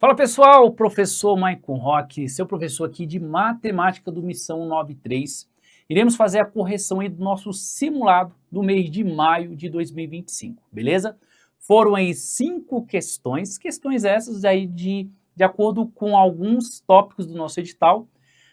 Fala pessoal, professor Maicon Roque, seu professor aqui de Matemática do Missão 93. Iremos fazer a correção aí do nosso simulado do mês de maio de 2025, beleza? Foram aí 5 questões essas aí de acordo com alguns tópicos do nosso edital.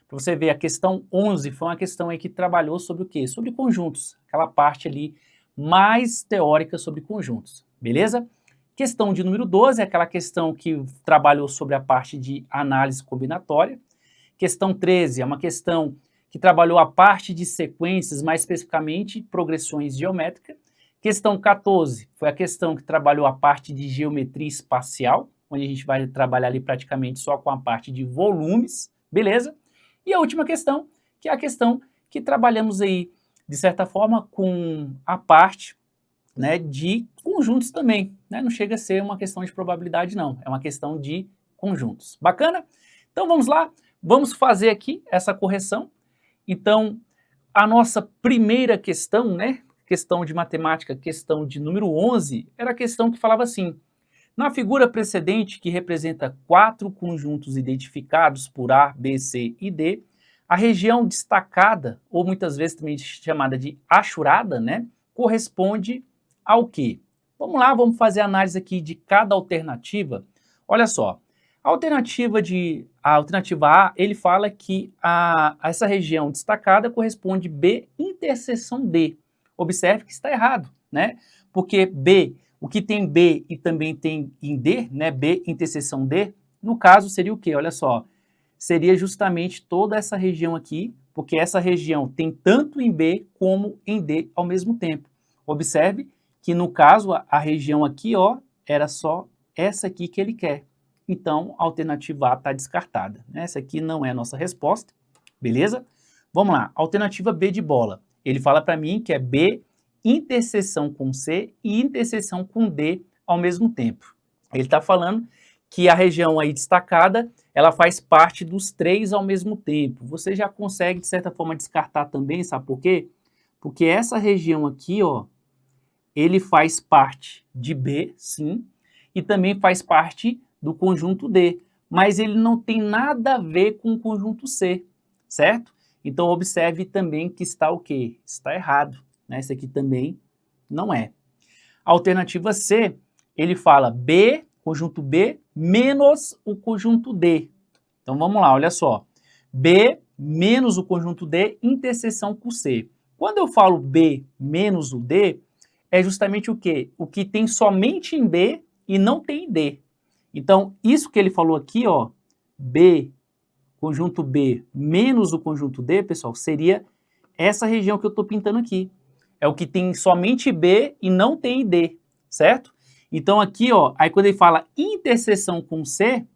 Para você ver, a questão 11 foi uma questão aí que trabalhou sobre o quê? Sobre conjuntos, aquela parte ali mais teórica sobre conjuntos, beleza? Questão de número 12 é aquela questão que trabalhou sobre a parte de análise combinatória. Questão 13 é uma questão que trabalhou a parte de sequências, mais especificamente progressões geométricas. Questão 14 foi a questão que trabalhou a parte de geometria espacial, onde a gente vai trabalhar ali praticamente só com a parte de volumes, beleza? E a última questão, que é a questão que trabalhamos aí, de certa forma, com a parte, né, de conjuntos também, né? Não chega a ser uma questão de probabilidade não, é uma questão de conjuntos. Bacana? Então vamos lá, vamos fazer aqui essa correção. Então, a nossa primeira questão, né, questão de matemática, questão de número 11, era a questão que falava assim: na figura precedente, que representa 4 conjuntos identificados por A, B, C e D, a região destacada, ou muitas vezes também chamada de achurada, né, corresponde ao quê? Vamos lá, vamos fazer a análise aqui de cada alternativa. Olha só, a alternativa A, ele fala que essa região destacada corresponde B interseção D. Observe que está errado, né? Porque B, o que tem B e também tem em D, né? B interseção D, no caso seria o quê? Olha só, seria justamente toda essa região aqui, porque essa região tem tanto em B como em D ao mesmo tempo. Observe que no caso a região aqui, ó, era só essa aqui que ele quer. Então, a alternativa A está descartada, né? Essa aqui não é a nossa resposta, beleza? Vamos lá, alternativa B de bola. Ele fala para mim que é B interseção com C e interseção com D ao mesmo tempo. Ele está falando que a região aí destacada, ela faz parte dos 3 ao mesmo tempo. Você já consegue, de certa forma, descartar também, sabe por quê? Porque essa região aqui, ó, ele faz parte de B, sim, e também faz parte do conjunto D, mas ele não tem nada a ver com o conjunto C, certo? Então, observe também que está o quê? Está errado, né? Esse aqui também não é. Alternativa C, ele fala B, conjunto B, menos o conjunto D. Então, vamos lá, olha só. B menos o conjunto D, interseção com C. Quando eu falo B menos o D, é justamente o quê? O que tem somente em B e não tem em D. Então, isso que ele falou aqui, ó, B, conjunto B menos o conjunto D, pessoal, seria essa região que eu estou pintando aqui. É o que tem somente B e não tem D, certo? Então, aqui, ó, aí quando ele fala interseção com C,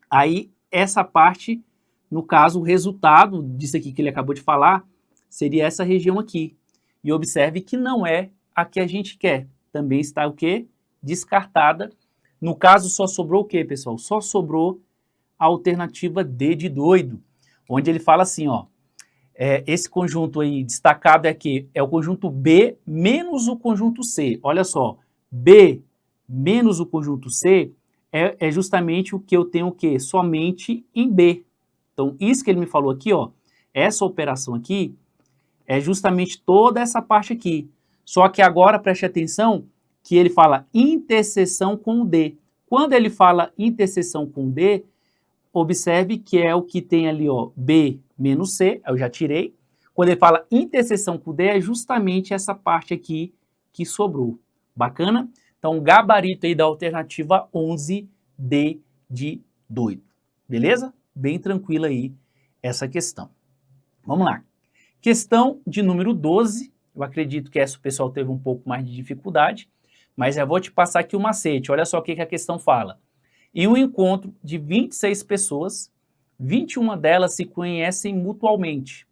aí essa parte, no caso, o resultado disso aqui que ele acabou de falar, seria essa região aqui. E observe que não é a que a gente quer. Também está o quê? Descartada. No caso, só sobrou o quê, pessoal? Só sobrou a alternativa D de doido, onde ele fala assim, ó, esse conjunto aí destacado é que é o conjunto B menos o conjunto C. Olha só, B menos o conjunto C é justamente o que eu tenho o quê? Somente em B. Então, isso que ele me falou aqui, ó, essa operação aqui, é justamente toda essa parte aqui. Só que agora preste atenção que ele fala interseção com o D. Quando ele fala interseção com D, observe que é o que tem ali, ó, B menos C, eu já tirei. Quando ele fala interseção com D, é justamente essa parte aqui que sobrou. Bacana? Então, gabarito aí da alternativa 11, D de doido. Beleza? Bem tranquila aí essa questão. Vamos lá. Questão de número 12, eu acredito que essa o pessoal teve um pouco mais de dificuldade, mas eu vou te passar aqui o macete. Olha só o que a questão fala. Em um encontro de 26 pessoas, 21 delas se conhecem mutualmente.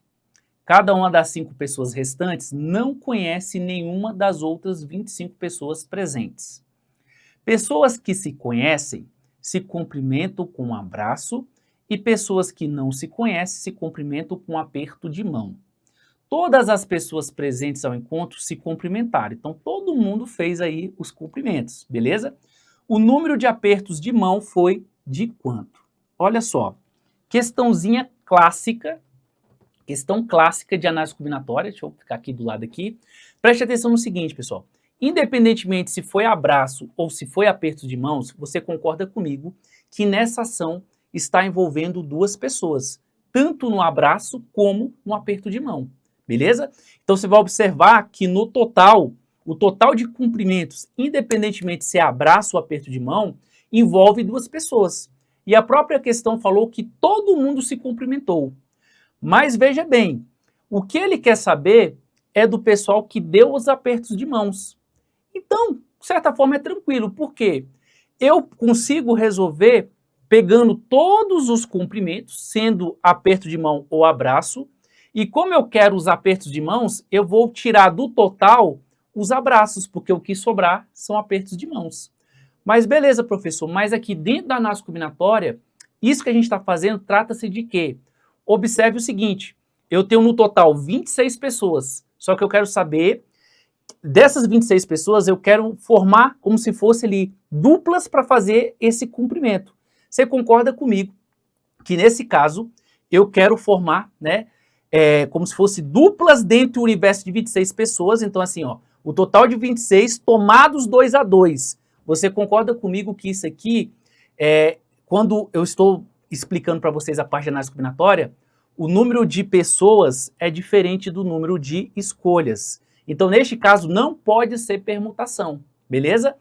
Cada uma das 5 pessoas restantes não conhece nenhuma das outras 25 pessoas presentes. Pessoas que se conhecem se cumprimentam com um abraço e pessoas que não se conhecem se cumprimentam com um aperto de mão. Todas as pessoas presentes ao encontro se cumprimentaram. Então, todo mundo fez aí os cumprimentos, beleza? O número de apertos de mão foi de quanto? Olha só, questãozinha clássica, questão clássica de análise combinatória, deixa eu ficar aqui do lado aqui. Preste atenção no seguinte, pessoal. Independentemente se foi abraço ou se foi aperto de mãos, você concorda comigo que nessa ação está envolvendo duas pessoas, tanto no abraço como no aperto de mão, beleza? Então você vai observar que no total, o total de cumprimentos, independentemente se é abraço ou aperto de mão, envolve duas pessoas. E a própria questão falou que todo mundo se cumprimentou. Mas veja bem, o que ele quer saber é do pessoal que deu os apertos de mãos. Então, de certa forma, é tranquilo. Por quê? Eu consigo resolver pegando todos os cumprimentos, sendo aperto de mão ou abraço, e como eu quero os apertos de mãos, eu vou tirar do total os abraços, porque o que sobrar são apertos de mãos. Mas beleza, professor, mas aqui dentro da análise combinatória, isso que a gente está fazendo trata-se de quê? Observe o seguinte, eu tenho no total 26 pessoas, só que eu quero saber, dessas 26 pessoas, eu quero formar como se fosse ali duplas para fazer esse cumprimento. Você concorda comigo que nesse caso, eu quero formar, né, como se fosse duplas dentro do universo de 26 pessoas, então assim, ó, o total de 26 tomados 2 a 2. Você concorda comigo que isso aqui, quando eu estou explicando para vocês a parte de análise combinatória, o número de pessoas é diferente do número de escolhas. Então, neste caso, não pode ser permutação, beleza?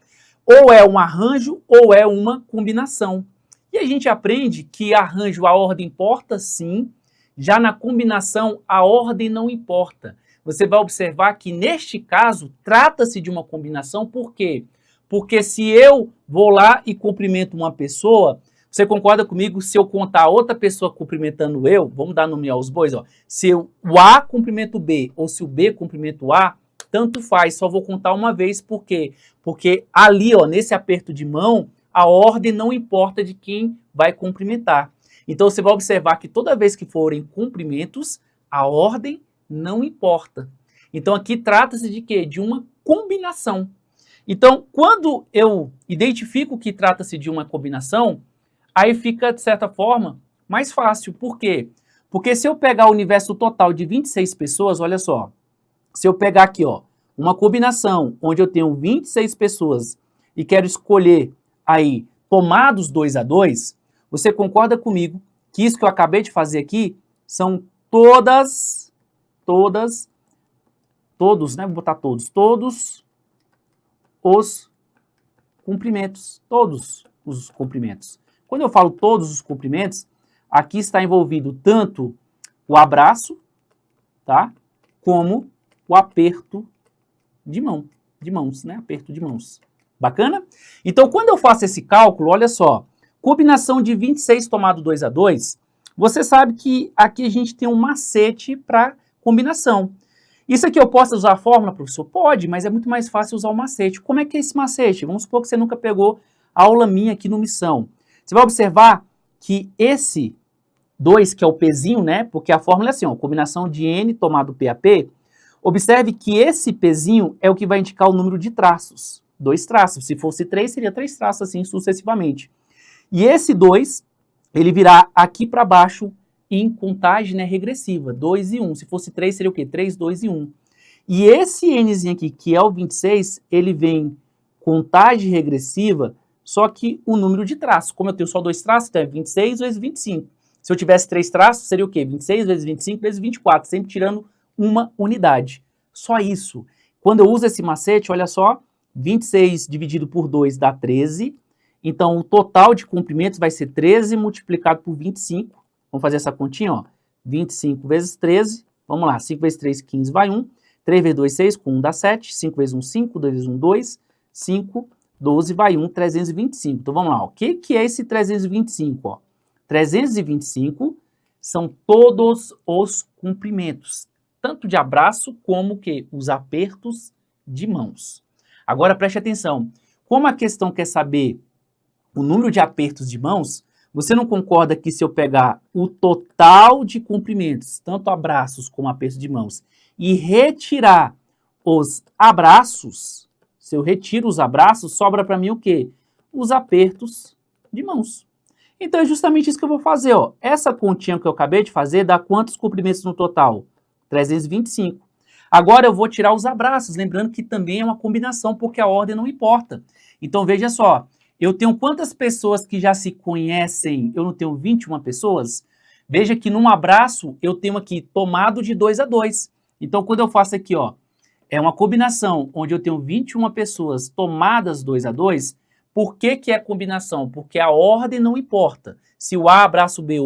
Ou é um arranjo ou é uma combinação. E a gente aprende que arranjo, a ordem importa sim, já na combinação a ordem não importa. Você vai observar que neste caso trata-se de uma combinação, por quê? Porque se eu vou lá e cumprimento uma pessoa, você concorda comigo se eu contar outra pessoa cumprimentando eu, vamos dar nome aos bois, ó, se o A cumprimenta o B ou se o B cumprimenta o A, tanto faz, só vou contar uma vez, por quê? Porque ali, ó, nesse aperto de mão, a ordem não importa de quem vai cumprimentar. Então você vai observar que toda vez que forem cumprimentos, a ordem não importa. Então aqui trata-se de quê? De uma combinação. Então, quando eu identifico que trata-se de uma combinação, aí fica, de certa forma, mais fácil. Por quê? Porque se eu pegar o universo total de 26 pessoas, olha só, se eu pegar aqui, ó, uma combinação onde eu tenho 26 pessoas e quero escolher aí tomados 2 a 2, você concorda comigo que isso que eu acabei de fazer aqui são todos, né? Vou botar todos os cumprimentos, todos os cumprimentos. Quando eu falo todos os cumprimentos, aqui está envolvido tanto o abraço, tá? Como o aperto de mãos, né? Aperto de mãos. Bacana? Então, quando eu faço esse cálculo, olha só, combinação de 26 tomado 2 a 2, você sabe que aqui a gente tem um macete para combinação. Isso aqui eu posso usar a fórmula, professor? Pode, mas é muito mais fácil usar o macete. Como é que é esse macete? Vamos supor que você nunca pegou a aula minha aqui no Missão. Você vai observar que esse 2, que é o Pzinho, né? Porque a fórmula é assim, ó, combinação de N tomado P a P. Observe que esse Pzinho é o que vai indicar o número de traços. 2 traços. Se fosse 3, seria 3 traços, assim sucessivamente. E esse 2, ele virá aqui para baixo em contagem, né, regressiva. 2 e 1. Se fosse 3, seria o quê? 3, 2 e 1. E esse Nzinho aqui, que é o 26, ele vem contagem regressiva, só que o número de traços. Como eu tenho só 2 traços, então é 26 vezes 25. Se eu tivesse 3 traços, seria o quê? 26 vezes 25 vezes 24, sempre tirando uma unidade. Só isso. Quando eu uso esse macete, olha só, 26 dividido por 2 dá 13. Então, o total de comprimentos vai ser 13 multiplicado por 25. Vamos fazer essa continha, ó. 25 vezes 13. Vamos lá, 5 vezes 3, 15, vai 1. 3 vezes 2, 6, com 1 dá 7. 5 vezes 1, 5. 2 vezes 1, 2. 5, 12, vai 1, 325. Então, vamos lá, ó. O que é esse 325, ó? 325 são todos os cumprimentos, tanto de abraço como que os apertos de mãos. Agora preste atenção, como a questão quer saber o número de apertos de mãos, você não concorda que se eu pegar o total de cumprimentos, tanto abraços como apertos de mãos, e retirar os abraços, se eu retiro os abraços, sobra para mim o quê? Os apertos de mãos. Então é justamente isso que eu vou fazer, ó. Essa continha que eu acabei de fazer dá quantos comprimentos no total? 325. Agora eu vou tirar os abraços, lembrando que também é uma combinação, porque a ordem não importa. Então veja só, eu tenho quantas pessoas que já se conhecem? Eu não tenho 21 pessoas? Veja que num abraço eu tenho aqui tomado de 2 a 2. Então quando eu faço aqui, ó, é uma combinação onde eu tenho 21 pessoas tomadas 2 a 2. Por que que é combinação? Porque a ordem não importa. Se o A abraça o B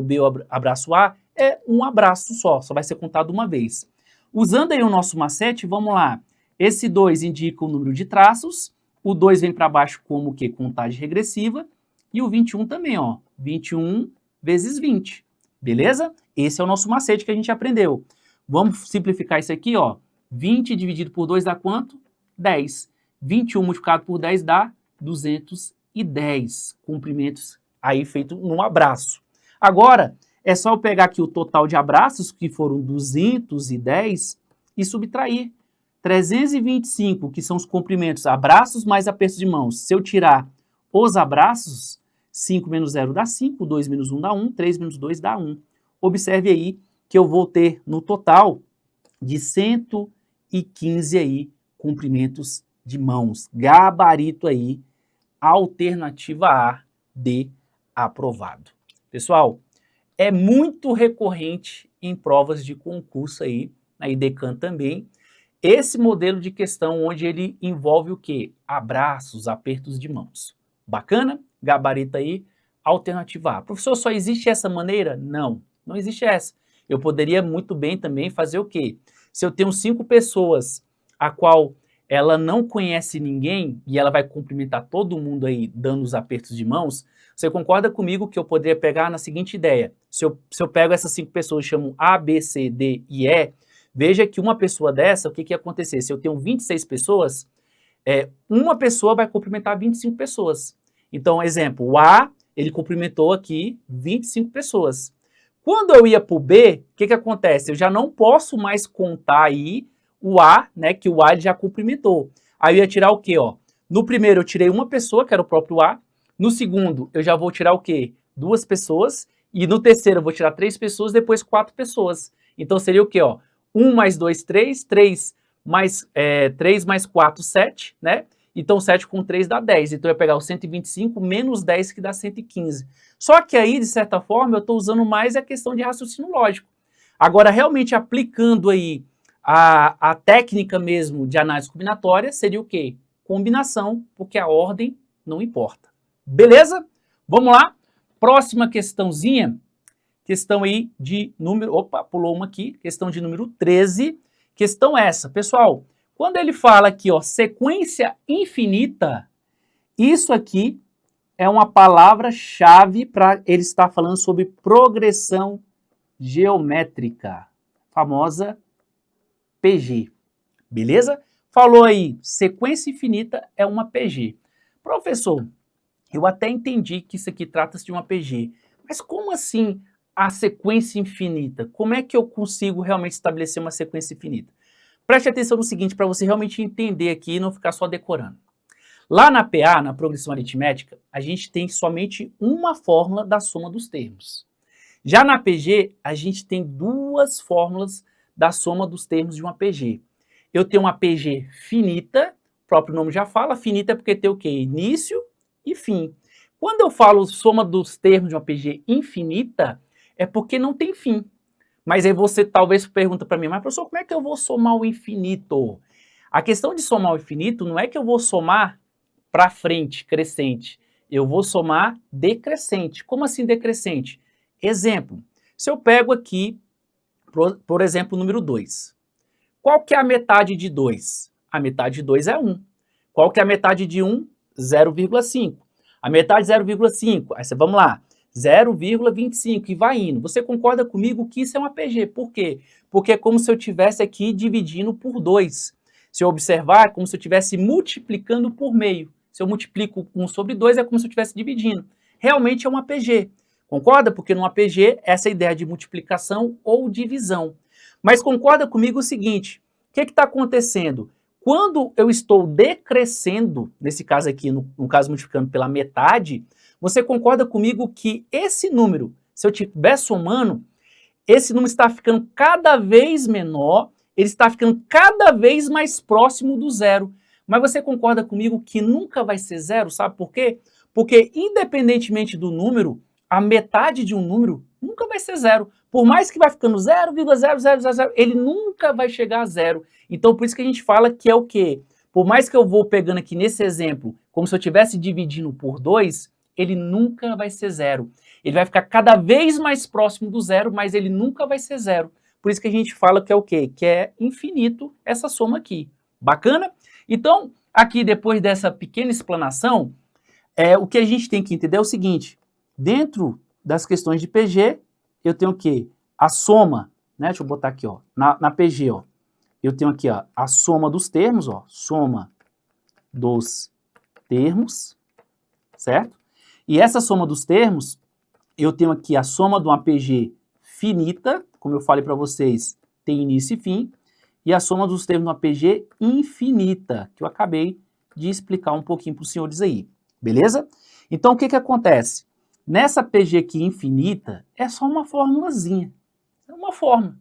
abraça o A, é um abraço só vai ser contado uma vez. Usando aí o nosso macete, vamos lá. Esse 2 indica o número de traços, o 2 vem para baixo como que contagem regressiva, e o 21 também, ó. 21 vezes 20, beleza? Esse é o nosso macete que a gente aprendeu. Vamos simplificar isso aqui, ó. 20 dividido por 2 dá quanto? 10. 21 multiplicado por 10 dá 210 comprimentos aí feito num abraço. Agora, é só eu pegar aqui o total de abraços, que foram 210, e subtrair. 325, que são os comprimentos, abraços mais apertos de mãos. Se eu tirar os abraços, 5 menos 0 dá 5, 2 menos 1 dá 1, 3 menos 2 dá 1. Observe aí que eu vou ter no total de 115 aí comprimentos de mãos. Gabarito aí, alternativa A de aprovado. Pessoal, é muito recorrente em provas de concurso aí, na IDECAN também, esse modelo de questão onde ele envolve o quê? Abraços, apertos de mãos. Bacana? Gabarito aí, alternativa A. Professor, só existe essa maneira? Não, não existe essa. Eu poderia muito bem também fazer o quê? Se eu tenho 5 pessoas, a qual ela não conhece ninguém, e ela vai cumprimentar todo mundo aí, dando os apertos de mãos, você concorda comigo que eu poderia pegar na seguinte ideia? Se eu pego essas 5 pessoas e chamo A, B, C, D e E, veja que uma pessoa dessa, o que ia acontecer? Se eu tenho 26 pessoas, uma pessoa vai cumprimentar 25 pessoas. Então, exemplo, o A, ele cumprimentou aqui 25 pessoas. Quando eu ia para o B, o que acontece? Eu já não posso mais contar aí o A, né, que o A ele já cumprimentou. Aí eu ia tirar o quê, ó? No primeiro eu tirei uma pessoa, que era o próprio A. No segundo eu já vou tirar o quê? 2 pessoas. E no terceiro eu vou tirar 3 pessoas, depois 4 pessoas. Então seria o quê, ó? 1 mais 2, 3. 3 mais 4, 7, né? Então 7 com 3 dá 10. Então eu ia pegar o 125 menos 10 que dá 115. Só que aí, de certa forma, eu estou usando mais a questão de raciocínio lógico. Agora, realmente aplicando aí a técnica mesmo de análise combinatória, seria o quê? Combinação, porque a ordem não importa. Beleza? Vamos lá? Próxima questãozinha, questão aí de número... Opa, pulou uma aqui. Questão de número 13. Questão essa. Pessoal, quando ele fala aqui, ó, sequência infinita, isso aqui é uma palavra-chave para ele estar falando sobre progressão geométrica, famosa PG, beleza? Falou aí, sequência infinita é uma PG. Professor, eu até entendi que isso aqui trata-se de uma PG, mas como assim a sequência infinita? Como é que eu consigo realmente estabelecer uma sequência infinita? Preste atenção no seguinte, para você realmente entender aqui e não ficar só decorando. Lá na PA, na progressão aritmética, a gente tem somente uma fórmula da soma dos termos. Já na PG, a gente tem 2 fórmulas da soma dos termos de uma PG. Eu tenho uma PG finita, o próprio nome já fala, finita é porque tem o quê? Início e fim. Quando eu falo soma dos termos de uma PG infinita, é porque não tem fim. Mas aí você talvez pergunta para mim, mas professor, como é que eu vou somar o infinito? A questão de somar o infinito não é que eu vou somar para frente, crescente. Eu vou somar decrescente. Como assim decrescente? Exemplo, se eu pego aqui, por exemplo, o número 2. Qual que é a metade de 2? A metade de 2 é 1. Qual que é a metade de 1? 0,5. A metade de 0,5, aí você, vamos lá, 0,25 e vai indo. Você concorda comigo que isso é uma PG? Por quê? Porque é como se eu estivesse aqui dividindo por 2. Se eu observar, é como se eu estivesse multiplicando por meio. Se eu multiplico 1 sobre 2, é como se eu estivesse dividindo. Realmente é uma PG. Concorda? Porque numa PG, essa é a ideia de multiplicação ou divisão. Mas concorda comigo o seguinte, o que está acontecendo? Quando eu estou decrescendo, nesse caso aqui, no caso multiplicando pela metade, você concorda comigo que esse número, se eu estiver somando, esse número está ficando cada vez menor, ele está ficando cada vez mais próximo do zero. Mas você concorda comigo que nunca vai ser zero, sabe por quê? Porque independentemente do número, a metade de um número nunca vai ser zero. Por mais que vai ficando 0,0000, ele nunca vai chegar a zero. Então por isso que a gente fala que é o quê? Por mais que eu vou pegando aqui nesse exemplo, como se eu estivesse dividindo por 2, ele nunca vai ser zero. Ele vai ficar cada vez mais próximo do zero, mas ele nunca vai ser zero. Por isso que a gente fala que é o quê? Que é infinito essa soma aqui. Bacana? Então, aqui depois dessa pequena explanação, o que a gente tem que entender é o seguinte, dentro das questões de PG, eu tenho o quê? A soma, né? Deixa eu botar aqui, ó, na PG, ó, eu tenho aqui, ó, a soma dos termos, ó, soma dos termos, certo? E essa soma dos termos, eu tenho aqui a soma de uma PG finita, como eu falei para vocês, tem início e fim, e a soma dos termos de uma PG infinita, que eu acabei de explicar um pouquinho para os senhores aí, beleza? Então, o que que acontece? Nessa PG aqui infinita, é só uma formulazinha, é uma fórmula.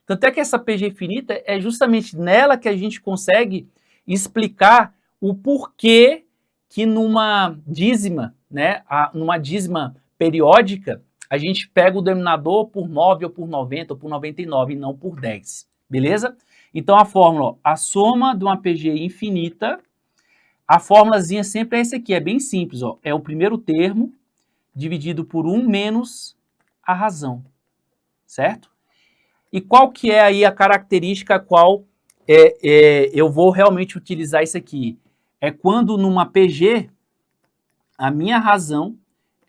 Tanto é que essa PG infinita é justamente nela que a gente consegue explicar o porquê que numa dízima, né, numa dízima periódica, a gente pega o denominador por 9 ou por 90 ou por 99 e não por 10, beleza? Então a fórmula, ó, a soma de uma PG infinita, a fórmulazinha sempre é essa aqui, é bem simples, ó, é o primeiro termo dividido por 1 menos a razão, certo? E qual que é aí a característica a qual eu vou realmente utilizar isso aqui? É quando numa PG, a minha razão,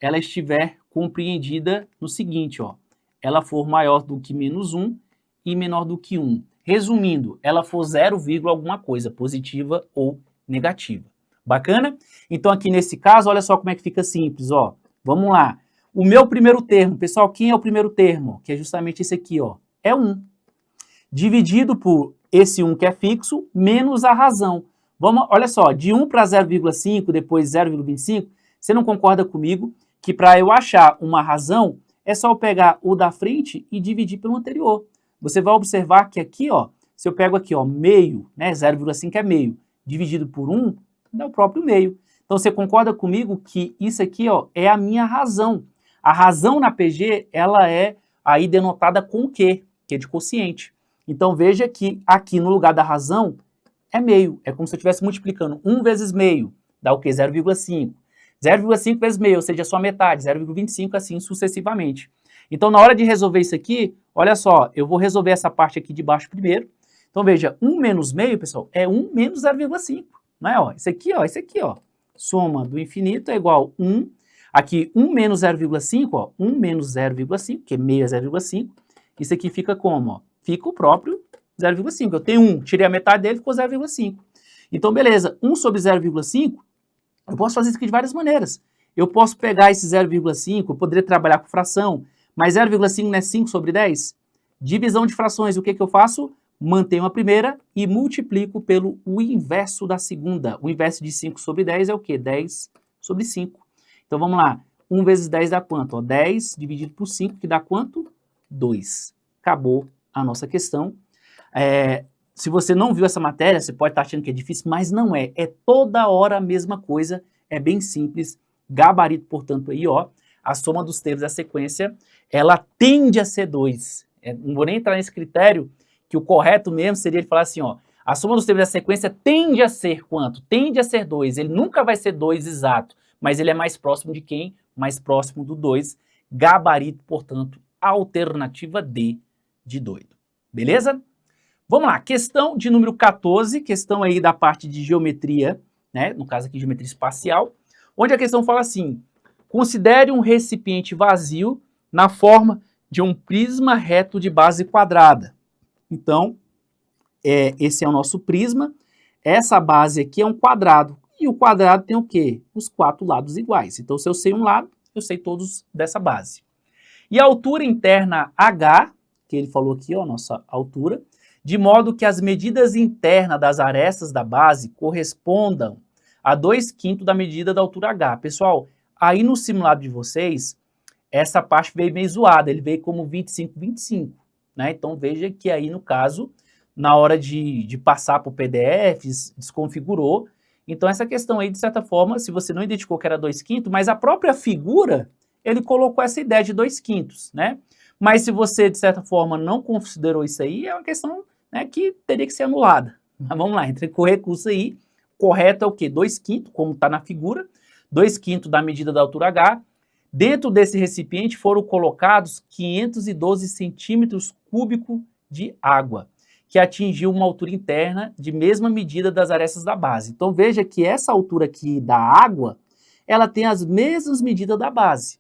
ela estiver compreendida no seguinte, ó, ela for maior do que menos 1 e menor do que 1. Resumindo, ela for 0, alguma coisa, positiva ou negativa. Bacana? Então aqui nesse caso, olha só como é que fica simples, ó. Vamos lá. O meu primeiro termo, pessoal, quem é o primeiro termo? Que é justamente esse aqui, ó. É 1. Dividido por esse 1 que é fixo, menos a razão. Vamos, olha só, de 1 para 0,5, depois 0,25, você não concorda comigo que para eu achar uma razão, é só eu pegar o da frente e dividir pelo anterior. Você vai observar que aqui, ó, se eu pego aqui, ó, meio, né, 0,5 é meio, dividido por 1, dá o próprio meio. Então, você concorda comigo que isso aqui, ó, é a minha razão. A razão na PG, ela é aí denotada com o quê? Que é de quociente. Então, veja que aqui no lugar da razão é meio. É como se eu estivesse multiplicando 1 vezes meio, dá o quê? 0,5. 0,5 vezes meio, ou seja, a sua metade, 0,25, assim sucessivamente. Então, na hora de resolver isso aqui, olha só, eu vou resolver essa parte aqui de baixo primeiro. Então, veja, 1 menos meio, pessoal, é 1 menos 0,5. Não é? Ó, esse aqui, ó. Soma do infinito é igual a 1. Aqui, 1 menos 0,5, ó, 1 menos 0,5, que meio é 0,5. Isso aqui fica como? Ó? Fica o próprio 0,5. Eu tenho 1, tirei a metade dele, ficou 0,5. Então, beleza, 1 sobre 0,5, eu posso fazer isso aqui de várias maneiras. Eu posso pegar esse 0,5, eu poderia trabalhar com fração, mas 0,5 não é 5 sobre 10? Divisão de frações, o que que eu faço? Mantenho a primeira e multiplico pelo o inverso da segunda. O inverso de 5 sobre 10 é o quê? 10 sobre 5. Então, vamos lá. 1 vezes 10 dá quanto? Ó, 10 dividido por 5, que dá quanto? 2. Acabou a nossa questão. Se você não viu essa matéria, você pode estar achando que é difícil, mas não é. É toda hora a mesma coisa, é bem simples. Gabarito, portanto, aí, ó, a soma dos termos da sequência, ela tende a ser 2. Não vou nem entrar nesse critério, que o correto mesmo seria ele falar assim, ó, a soma dos termos da sequência tende a ser quanto? Tende a ser 2. Ele nunca vai ser 2 exato, mas ele é mais próximo de quem? Mais próximo do 2. Gabarito, portanto, alternativa D de doido. Beleza? Vamos lá, questão de número 14, questão aí da parte de geometria, né? No caso aqui, geometria espacial, onde a questão fala assim, considere um recipiente vazio na forma de um prisma reto de base quadrada. Então, esse é o nosso prisma, essa base aqui é um quadrado, e o quadrado tem o quê? Os 4 lados iguais. Então, se eu sei um lado, eu sei todos dessa base. E a altura interna H, que ele falou aqui, ó, nossa altura, de modo que as medidas internas das arestas da base correspondam a 2/5 da medida da altura H. Pessoal, aí no simulado de vocês, essa parte veio meio zoada, ele veio como 25, 25, né? Então veja que aí no caso, na hora de passar para o PDF, desconfigurou. Então essa questão aí, de certa forma, se você não identificou que era 2/5, mas a própria figura, ele colocou essa ideia de 2/5, né? Mas se você, de certa forma, não considerou isso aí, é uma questão, né, que teria que ser anulada. Mas vamos lá, entre com o recurso aí, correto é o quê? 2/5, como está na figura, 2/5 da medida da altura H. Dentro desse recipiente foram colocados 512 centímetros cúbicos de água, que atingiu uma altura interna de mesma medida das arestas da base. Então veja que essa altura aqui da água, ela tem as mesmas medidas da base.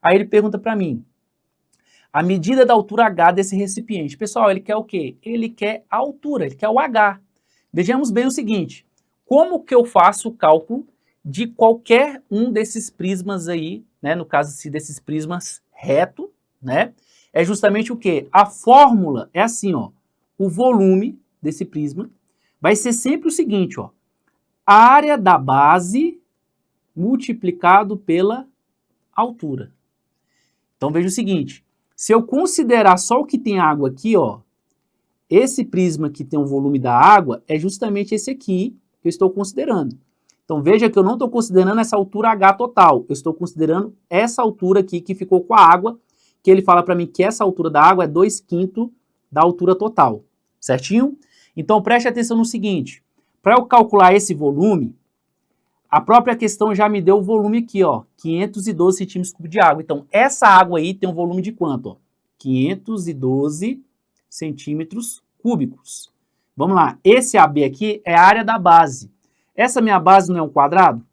Aí ele pergunta para mim, a medida da altura H desse recipiente. Pessoal, ele quer o quê? Ele quer a altura, ele quer o H. Vejamos bem o seguinte, como que eu faço o cálculo de qualquer um desses prismas aí, né? No caso desses prismas reto, né? É justamente o quê? A fórmula é assim, ó. O volume desse prisma vai ser sempre o seguinte, ó. A área da base multiplicado pela altura. Então veja o seguinte, se eu considerar só o que tem água aqui, ó, esse prisma que tem o volume da água é justamente esse aqui que eu estou considerando. Então veja que eu não estou considerando essa altura H total, eu estou considerando essa altura aqui que ficou com a água, que ele fala para mim que essa altura da água é 2/5 da altura total, certinho? Então preste atenção no seguinte, para eu calcular esse volume, a própria questão já me deu o volume aqui, ó, 512 centímetros cúbicos de água. Então essa água aí tem um volume de quanto? Ó? 512 centímetros cúbicos. Vamos lá, esse AB aqui é a área da base. Essa minha base não é um quadrado?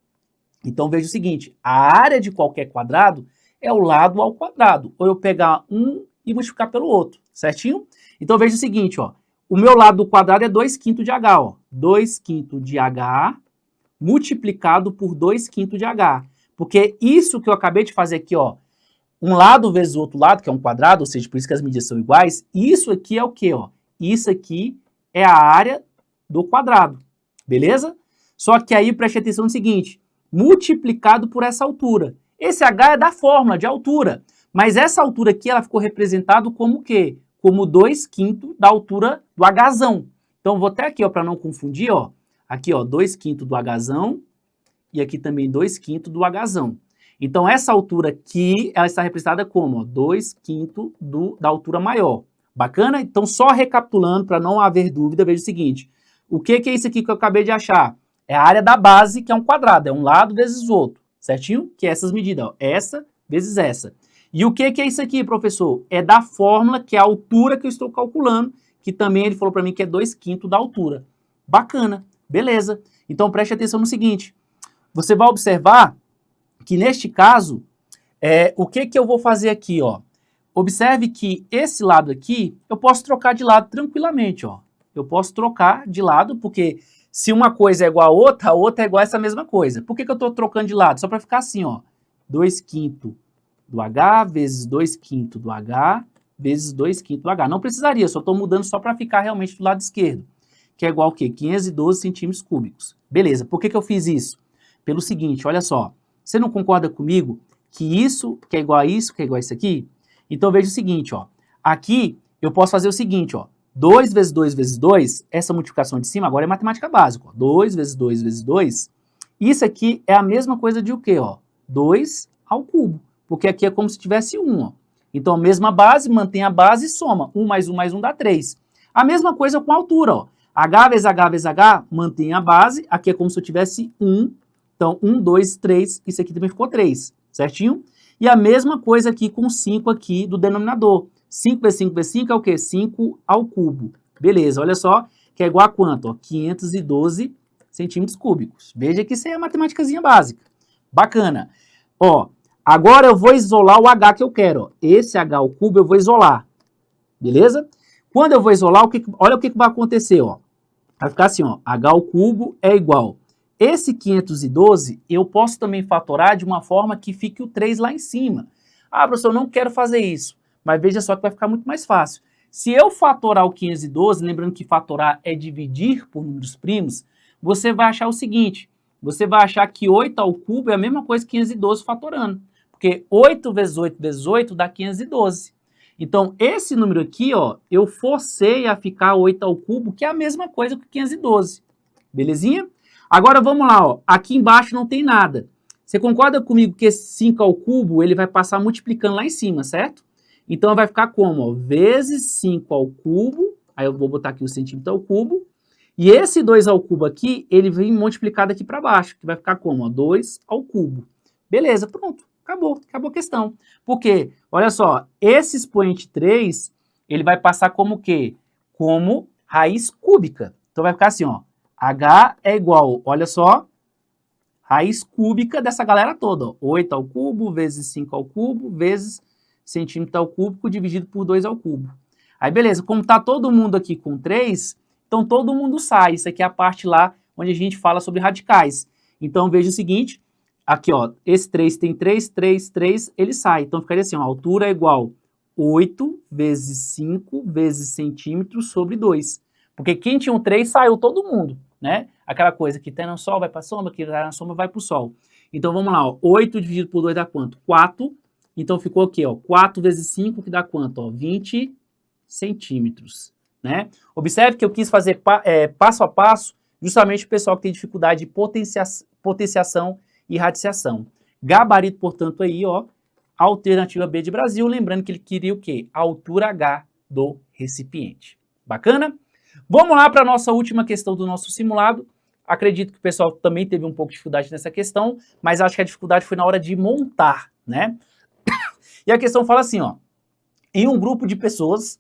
Então veja o seguinte, a área de qualquer quadrado é o lado ao quadrado. Ou eu pegar um e multiplicar pelo outro, certinho? Então veja o seguinte, ó, o meu lado do quadrado é 2/5 de H, ó. 2/5 de H multiplicado por 2/5 de H. Porque isso que eu acabei de fazer aqui, ó, um lado vezes o outro lado, que é um quadrado, ou seja, por isso que as medidas são iguais, isso aqui é o quê, ó? Isso aqui é a área do quadrado, beleza? Só que aí preste atenção no seguinte, multiplicado por essa altura. Esse H é da fórmula de altura, mas essa altura aqui ela ficou representada como o quê? Como 2/5 da altura do Hzão. Então vou até aqui, ó, para não confundir, ó, aqui, ó, 2/5 do Hzão e aqui também 2/5 do Hzão. Então essa altura aqui, ela está representada como, ó, 2/5 da altura maior. Bacana? Então só recapitulando, para não haver dúvida, veja o seguinte, o que é isso aqui que eu acabei de achar? É a área da base, que é um quadrado, é um lado vezes o outro, certinho? Que é essas medidas, ó, essa vezes essa. E o que é isso aqui, professor? É da fórmula, que é a altura que eu estou calculando, que também ele falou para mim que é 2/5 da altura. Bacana, beleza. Então preste atenção no seguinte, você vai observar que neste caso, o que eu vou fazer aqui, ó? Observe que esse lado aqui, eu posso trocar de lado tranquilamente, ó. Eu posso trocar de lado, porque se uma coisa é igual a outra é igual a essa mesma coisa. Por que eu estou trocando de lado? Só para ficar assim, ó. 2/5 do H vezes 2/5 do H vezes 2/5 do H. Não precisaria, só estou mudando só para ficar realmente do lado esquerdo. Que é igual ao quê? 512 centímetros cúbicos. Beleza, por que eu fiz isso? Pelo seguinte, olha só. Você não concorda comigo que isso que é igual a isso, que é igual a isso aqui? Então veja o seguinte, ó. Aqui eu posso fazer o seguinte, ó. 2 vezes 2 vezes 2, essa multiplicação de cima agora é matemática básica, ó. 2 vezes 2 vezes 2, isso aqui é a mesma coisa de o quê, ó? 2 ao cubo, porque aqui é como se tivesse 1, ó. Então a mesma base, mantém a base e soma. 1 mais 1 mais 1 dá 3. A mesma coisa com a altura, ó. H vezes H vezes H, mantém a base, aqui é como se eu tivesse 1, então 1, 2, 3, isso aqui também ficou 3, certinho? E a mesma coisa aqui com 5 aqui do denominador. 5 vezes 5 vezes 5 é o quê? 5 ao cubo. Beleza, olha só, que é igual a quanto? Ó, 512 centímetros cúbicos. Veja que isso é a matemáticazinha básica. Bacana. Ó, agora eu vou isolar o H que eu quero. Ó. Esse H ao cubo eu vou isolar. Beleza? Quando eu vou isolar, olha o que vai acontecer. Ó. Vai ficar assim, ó, H ao cubo é igual. Esse 512 eu posso também fatorar de uma forma que fique o 3 lá em cima. Ah, professor, eu não quero fazer isso. Mas veja só que vai ficar muito mais fácil. Se eu fatorar o 512, lembrando que fatorar é dividir por números primos, você vai achar o seguinte, você vai achar que 8 ao cubo é a mesma coisa que 512 fatorando, porque 8 vezes 8 vezes 8 dá 512. Então, esse número aqui, ó, eu forcei a ficar 8 ao cubo, que é a mesma coisa que 512. Belezinha? Agora, vamos lá, ó. Aqui embaixo não tem nada. Você concorda comigo que esse 5 ao cubo, ele vai passar multiplicando lá em cima, certo? Então, vai ficar como, ó? Vezes 5 ao cubo, aí eu vou botar aqui o centímetro ao cubo, e esse 2 ao cubo aqui, ele vem multiplicado aqui para baixo, que vai ficar como, ó? 2 ao cubo. Beleza, pronto. Acabou a questão. Por quê? Olha só, esse expoente 3, ele vai passar como o quê? Como raiz cúbica. Então vai ficar assim, ó, h é igual, olha só, raiz cúbica dessa galera toda, ó, 8 ao cubo vezes 5 ao cubo vezes centímetro ao cúbico dividido por 2 ao cubo. Aí beleza, como tá todo mundo aqui com 3, então todo mundo sai. Isso aqui é a parte lá onde a gente fala sobre radicais. Então veja o seguinte, aqui, ó, esse 3 tem 3, 3, 3, ele sai. Então, ficaria assim, ó, a altura é igual 8 vezes 5 vezes centímetros sobre 2. Porque quem tinha um 3 saiu todo mundo, né? Aquela coisa que tá no sol vai para a sombra, que tá na sombra vai para o sol. Então, vamos lá, ó, 8 dividido por 2 dá quanto? 4. Então, ficou aqui, ó, 4 vezes 5, que dá quanto? Ó, 20 centímetros, né? Observe que eu quis fazer passo a passo, justamente o pessoal que tem dificuldade de potenciação e radiciação. Gabarito, portanto, aí, ó, alternativa B de Brasil, lembrando que ele queria o quê? A altura H do recipiente. Bacana? Vamos lá para a nossa última questão do nosso simulado. Acredito que o pessoal também teve um pouco de dificuldade nessa questão, mas acho que a dificuldade foi na hora de montar, né? E a questão fala assim, ó, em um grupo de pessoas,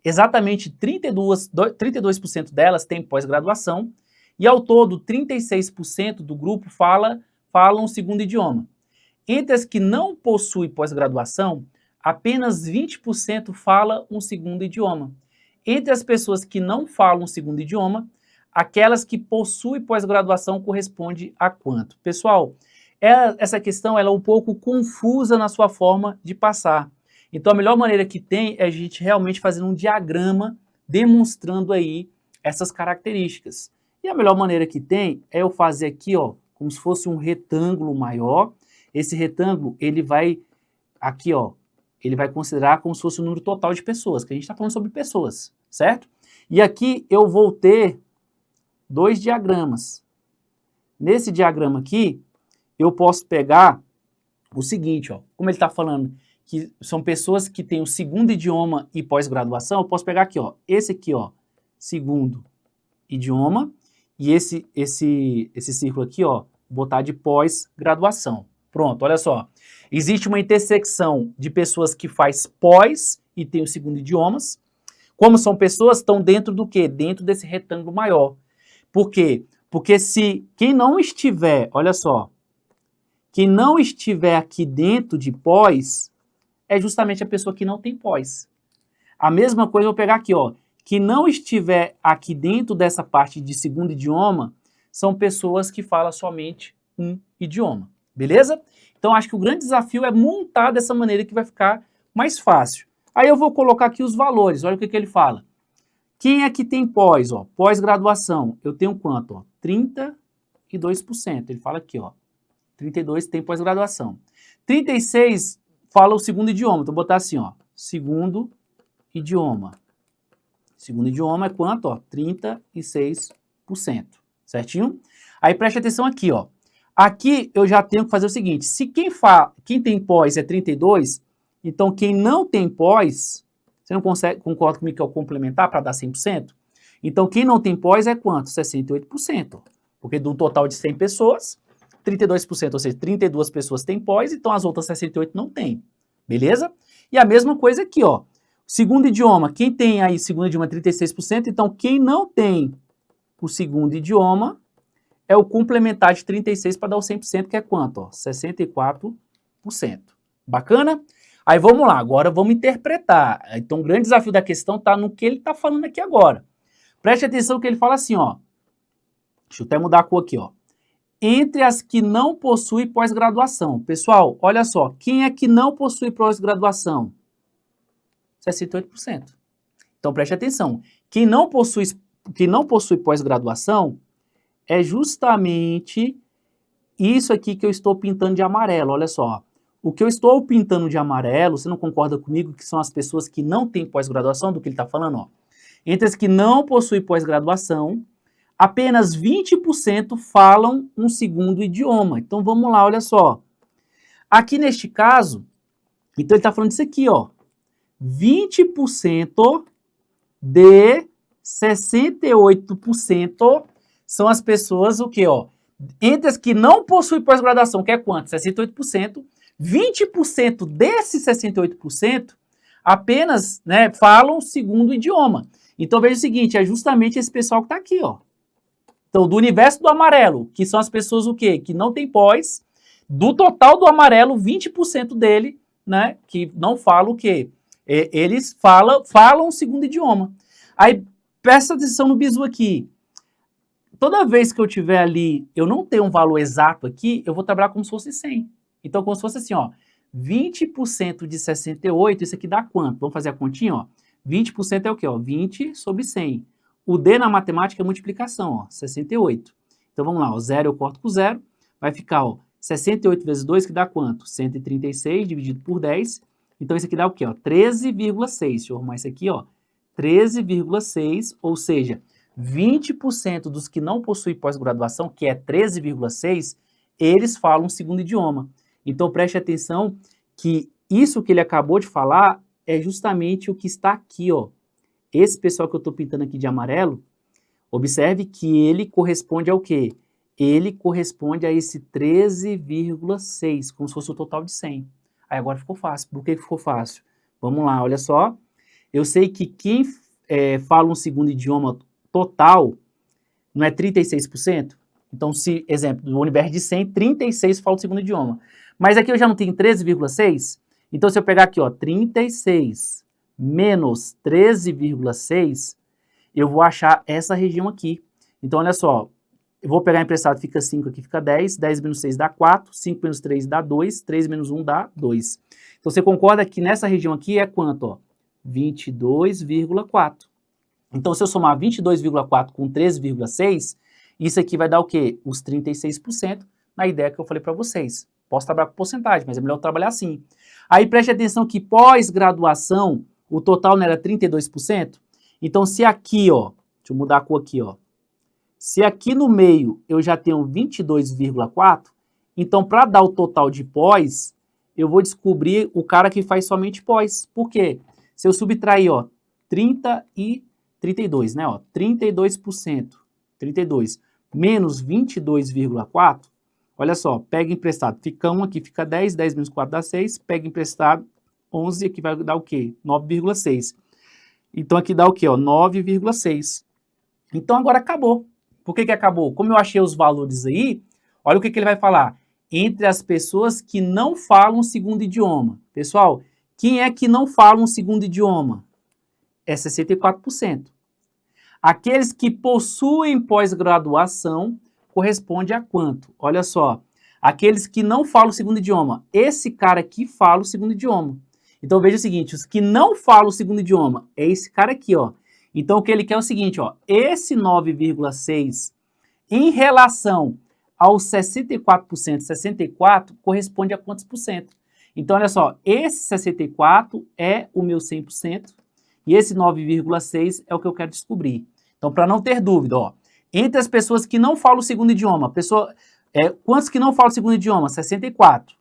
exatamente 32% delas têm pós-graduação, e ao todo 36% do grupo falam um segundo idioma. Entre as que não possuem pós-graduação, apenas 20% fala um segundo idioma. Entre as pessoas que não falam um segundo idioma, aquelas que possuem pós-graduação corresponde a quanto? Pessoal, essa questão ela é um pouco confusa na sua forma de passar. Então a melhor maneira que tem é a gente realmente fazer um diagrama demonstrando aí essas características. E a melhor maneira que tem é eu fazer aqui, ó, como se fosse um retângulo maior. Esse retângulo, ele vai, aqui, ó, ele vai considerar como se fosse o número total de pessoas, que a gente está falando sobre pessoas, certo? E aqui eu vou ter dois diagramas. Nesse diagrama aqui, eu posso pegar o seguinte, ó, como ele está falando que são pessoas que têm o segundo idioma e pós-graduação, eu posso pegar aqui, ó, esse aqui, ó, segundo idioma, e esse círculo aqui, ó, botar de pós-graduação. Pronto, olha só. Existe uma intersecção de pessoas que faz pós e tem o segundo idiomas. Como são pessoas, estão dentro do quê? Dentro desse retângulo maior. Por quê? Porque se quem não estiver, olha só, quem não estiver aqui dentro de pós, é justamente a pessoa que não tem pós. A mesma coisa eu vou pegar aqui, ó, que não estiver aqui dentro dessa parte de segundo idioma, são pessoas que falam somente um idioma, beleza? Então acho que o grande desafio é montar dessa maneira que vai ficar mais fácil. Aí eu vou colocar aqui os valores, olha o que ele fala. Quem é que tem pós, ó? Pós-graduação, eu tenho quanto, ó? 32%, ele fala aqui, ó, 32 tem pós-graduação. 36 fala o segundo idioma, então vou botar assim, ó, segundo idioma. Segundo idioma é quanto, ó? 36%, certinho? Aí preste atenção aqui, ó. Aqui eu já tenho que fazer o seguinte, se quem tem pós é 32, então quem não tem pós, você não concorda comigo que é o complementar para dar 100%? Então quem não tem pós é quanto? 68%. Porque do total de 100 pessoas, 32%, ou seja, 32 pessoas têm pós, então as outras 68 não têm. Beleza? E a mesma coisa aqui, ó. Segundo idioma, quem tem aí segundo idioma 36%, então quem não tem o segundo idioma é o complementar de 36 para dar o 100%, que é quanto? Ó, 64%. Bacana? Aí vamos lá, agora vamos interpretar. Então o grande desafio da questão está no que ele está falando aqui agora. Preste atenção que ele fala assim, ó. Deixa eu até mudar a cor aqui, ó. Entre as que não possuem pós-graduação. Pessoal, olha só, quem é que não possui pós-graduação? 68%. Então preste atenção, quem não possui pós-graduação é justamente isso aqui que eu estou pintando de amarelo, olha só. O que eu estou pintando de amarelo, você não concorda comigo que são as pessoas que não têm pós-graduação, do que ele está falando, ó. Entre as que não possuem pós-graduação, apenas 20% falam um segundo idioma. Então vamos lá, olha só. Aqui neste caso, então ele está falando disso aqui, ó. 20% de 68% são as pessoas, o quê, ó? Entre as que não possuem pós-graduação, que é quanto? 68%. 20% desses 68% apenas, né, falam o segundo idioma. Então veja o seguinte, é justamente esse pessoal que está aqui, ó. Então, do universo do amarelo, que são as pessoas o quê? Que não tem pós, do total do amarelo, 20% dele, né, que não falam o quê? Eles falam o segundo idioma. Aí, presta atenção no bizu aqui. Toda vez que eu tiver ali, eu não tenho um valor exato aqui, eu vou trabalhar como se fosse 100. Então, como se fosse assim, ó, 20% de 68, isso aqui dá quanto? Vamos fazer a continha, ó. 20% é o quê, ó? 20 sobre 100. O D na matemática é multiplicação, ó, 68. Então, vamos lá, o 0 eu corto com 0, vai ficar, ó, 68 vezes 2, que dá quanto? 136 dividido por 10. Então, isso aqui dá o quê, ó? 13,6. Deixa eu arrumar isso aqui, ó. 13,6, ou seja, 20% dos que não possuem pós-graduação, que é 13,6, eles falam um segundo idioma. Então preste atenção que isso que ele acabou de falar é justamente o que está aqui, ó. Esse pessoal que eu estou pintando aqui de amarelo, observe que ele corresponde ao quê? Ele corresponde a esse 13,6, como se fosse o total de 100. Aí agora ficou fácil. Por que ficou fácil? Vamos lá, olha só. Eu sei que quem fala um segundo idioma total, não é 36%? Então, se, exemplo, do universo de 100, 36 fala o segundo idioma. Mas aqui eu já não tenho 13,6? Então, se eu pegar aqui, ó, 36 menos 13,6, eu vou achar essa região aqui. Então, olha só, eu vou pegar emprestado, fica 5 aqui, fica 10, 10 menos 6 dá 4, 5 menos 3 dá 2, 3 menos 1 dá 2. Então, você concorda que nessa região aqui é quanto, ó? 22,4. Então, se eu somar 22,4 com 13,6, isso aqui vai dar o quê? Os 36%, na ideia que eu falei para vocês. Posso trabalhar com porcentagem, mas é melhor trabalhar assim. Aí preste atenção que pós-graduação, o total não era 32%? Então, se aqui, ó, deixa eu mudar a cor aqui, ó. Se aqui no meio eu já tenho 22,4, então para dar o total de pós, eu vou descobrir o cara que faz somente pós. Por quê? Se eu subtrair, ó, 32, né, ó, 32%, 32, menos 22,4, olha só, pega emprestado, fica 1 aqui, fica 10, 10 menos 4 dá 6, pega emprestado, 11 aqui vai dar o quê? 9,6. Então aqui dá o quê, ó, 9,6. Então agora acabou. Por que que acabou? Como eu achei os valores aí, olha o que que ele vai falar. Entre as pessoas que não falam o segundo idioma. Pessoal, quem é que não fala um segundo idioma? É 64%. Aqueles que possuem pós-graduação corresponde a quanto? Olha só, aqueles que não falam o segundo idioma. Esse cara aqui fala o segundo idioma. Então veja o seguinte, os que não falam o segundo idioma é esse cara aqui, ó. Então o que ele quer é o seguinte, ó, esse 9,6 em relação aos 64%, 64 corresponde a quantos por cento? Então olha só, esse 64 é o meu 100%. E esse 9,6 é o que eu quero descobrir. Então, para não ter dúvida, ó, entre as pessoas que não falam o segundo idioma, quantos que não falam o segundo idioma? 64.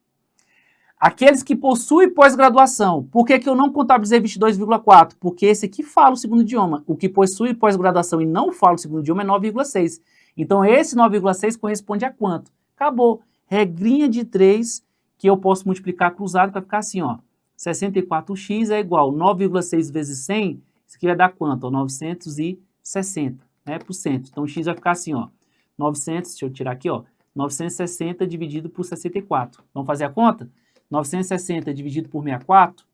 Aqueles que possuem pós-graduação, por que que eu não contabilizei 22,4? Porque esse aqui fala o segundo idioma. O que possui pós-graduação e não fala o segundo idioma é 9,6. Então, esse 9,6 corresponde a quanto? Acabou. Regrinha de 3, que eu posso multiplicar cruzado, vai ficar assim, ó. 64x é igual 9,6 vezes 100, isso aqui vai dar quanto? 960, né, por cento. Então, x vai ficar assim, ó, 900, deixa eu tirar aqui, ó, 960 dividido por 64. Vamos fazer a conta? 960 dividido por 64,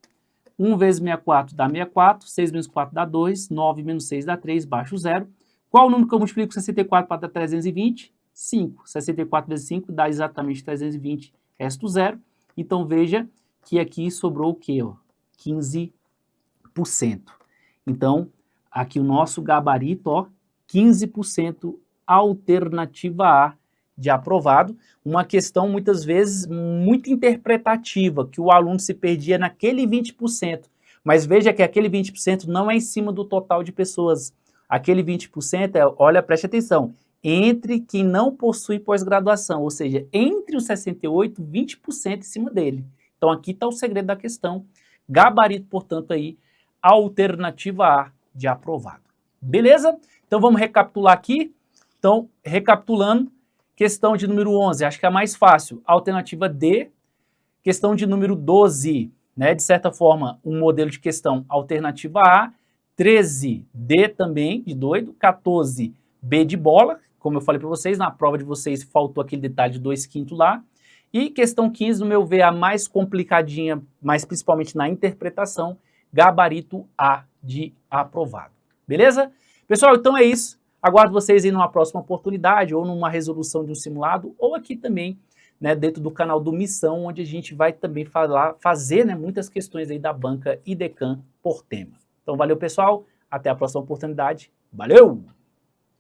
1 vezes 64 dá 64, 6 menos 4 dá 2, 9 menos 6 dá 3, baixo 0. Qual o número que eu multiplico com 64 para dar 320? 5. 64 vezes 5 dá exatamente 320, resto 0. Então, veja que aqui sobrou o quê? Ó? 15%. Então, aqui o nosso gabarito, ó, 15% alternativa A de aprovado. Uma questão, muitas vezes, muito interpretativa, que o aluno se perdia naquele 20%. Mas veja que aquele 20% não é em cima do total de pessoas. Aquele 20% é, olha, preste atenção, entre quem não possui pós-graduação, ou seja, entre os 68, 20% em cima dele. Então aqui está o segredo da questão. Gabarito, portanto, aí, alternativa A de aprovado. Beleza? Então vamos recapitular aqui. Então, recapitulando, questão de número 11, acho que é a mais fácil, alternativa D. Questão de número 12, né, de certa forma, um modelo de questão alternativa A. 13, D também, de doido. 14, B de bola. Como eu falei para vocês, na prova de vocês faltou aquele detalhe de 2/5 lá. E questão 15, no meu ver, a mais complicadinha, mas principalmente na interpretação, gabarito A de aprovado. Beleza? Pessoal, então é isso. Aguardo vocês aí numa próxima oportunidade, ou numa resolução de um simulado, ou aqui também, né, dentro do canal do Missão, onde a gente vai também fazer, né, muitas questões aí da banca IDECAM por tema. Então valeu, pessoal. Até a próxima oportunidade. Valeu!